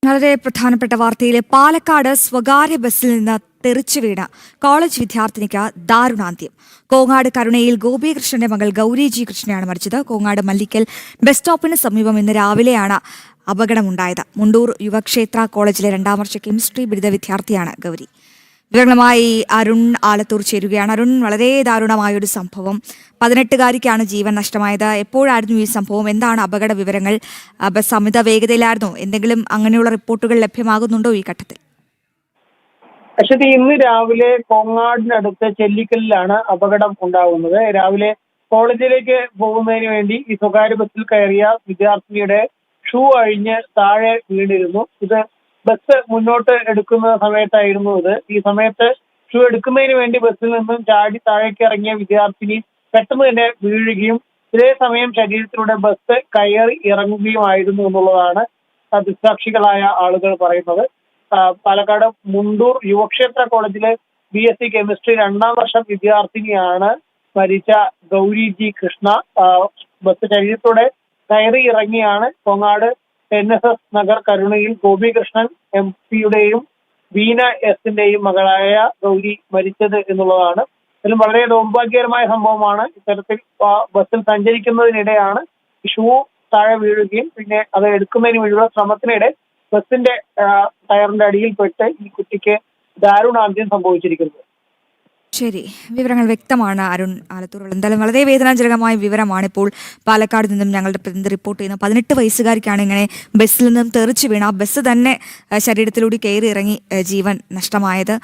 വളരെ പ്രധാനപ്പെട്ട വാർത്തയിലെ പാലക്കാട് സ്വകാര്യ ബസ്സിൽ നിന്ന് തെറിച്ചു വീണ കോളേജ് വിദ്യാർത്ഥിനിക്ക് ദാരുണാന്ത്യം. കോങ്ങാട് കരുണയിൽ ഗോപികൃഷ്ണന്റെ മകൾ ഗൗരി ജി കൃഷ്ണയാണ് മരിച്ചത്. കോങ്ങാട് മല്ലിക്കൽ ബസ് സ്റ്റോപ്പിന് സമീപം ഇന്ന് രാവിലെയാണ് അപകടമുണ്ടായത്. മുണ്ടൂർ യുവക്ഷേത്ര കോളേജിലെ 2ാം വർഷ കെമിസ്ട്രി ബിരുദ വിദ്യാർത്ഥിയാണ് ഗൗരി. വിവരങ്ങളുമായി അരുൺ ആലത്തൂർ ചേരുകയാണ്. അരുൺ, വളരെ ദാരുണമായൊരു സംഭവം. 18-കാരിക്കാണ് ജീവൻ നഷ്ടമായത്. എപ്പോഴായിരുന്നു ഈ സംഭവം? എന്താണ് അപകട വിവരങ്ങൾ? ബസ് അമിത വേഗതയിലായിരുന്നോ? എന്തെങ്കിലും അങ്ങനെയുള്ള റിപ്പോർട്ടുകൾ ലഭ്യമാകുന്നുണ്ടോ ഈ ഘട്ടത്തിൽ? അശ്വതി, ഇന്ന് രാവിലെ കോങ്ങാടിനടുത്ത് ചെല്ലിക്കലിലാണ് അപകടം ഉണ്ടാകുന്നത്. രാവിലെ കോളേജിലേക്ക് പോകുന്നതിന് വേണ്ടി ഈ സ്വകാര്യ ബസ്സിൽ കയറിയ വിദ്യാർത്ഥിനിയുടെ ഷൂ അഴിഞ്ഞ് താഴെ വീണിരുന്നു. ഇത് ബസ് മുന്നോട്ട് എടുക്കുന്ന സമയത്തായിരുന്നു ഇത്. ഈ സമയത്ത് ഷൂ എടുക്കുന്നതിന് വേണ്ടി ബസ്സിൽ നിന്നും ചാടി താഴേക്ക് ഇറങ്ങിയ വിദ്യാർത്ഥിനി പെട്ടെന്ന് തന്നെ വീഴുകയും ഇതേ സമയം ശരീരത്തിലൂടെ ബസ് കയറി ഇറങ്ങുകയുമായിരുന്നു എന്നുള്ളതാണ് ദൃക്സാക്ഷികളായ ആളുകൾ പറയുന്നത്. പാലക്കാട് മുണ്ടൂർ യുവക്ഷേത്ര കോളേജിലെ BSc കെമിസ്ട്രി 2ാം വർഷം വിദ്യാർത്ഥിനിയാണ് മരിച്ച ഗൗരി ജി കൃഷ്ണ. ബസ് ശരീരത്തോടെ കയറി ഇറങ്ങിയാണ് കോങ്ങാട് NSS നഗർ കരുണയിൽ ഗോപികൃഷ്ണൻ MP ബീന S-ന്റെയും മകളായ ഗൗരി മരിച്ചത് എന്നുള്ളതാണ്. ഇതിലും വളരെ ദൗർഭാഗ്യകരമായ സംഭവമാണ്. ഇത്തരത്തിൽ ബസ്സിൽ സഞ്ചരിക്കുന്നതിനിടെയാണ് ഷൂ താഴെ വീഴുകയും പിന്നെ അത് എടുക്കുന്നതിന് വേണ്ടിയുള്ള ശ്രമത്തിനിടെ ബസ്സിന്റെ ടയറിന്റെ അടിയിൽപ്പെട്ട് ഈ കുട്ടിക്ക് ദാരുണാന്ത്യം സംഭവിച്ചിരിക്കുന്നത്. ശരി, വിവരങ്ങൾ വ്യക്തമാണ് അരുൺ ആലത്തൂർ. എന്തായാലും വളരെ വേദനാജനകമായ വിവരമാണ് ഇപ്പോൾ പാലക്കാട് നിന്നും ഞങ്ങളുടെ പ്രതിനിധി റിപ്പോർട്ട് ചെയ്യുന്നത്. 18 വയസ്സുകാരിക്കാണ് ഇങ്ങനെ ബസ്സിൽ നിന്നും തെറിച്ചു വീണ ബസ് തന്നെ ശരീരത്തിലൂടെ കയറി ഇറങ്ങി ജീവൻ നഷ്ടമായത്.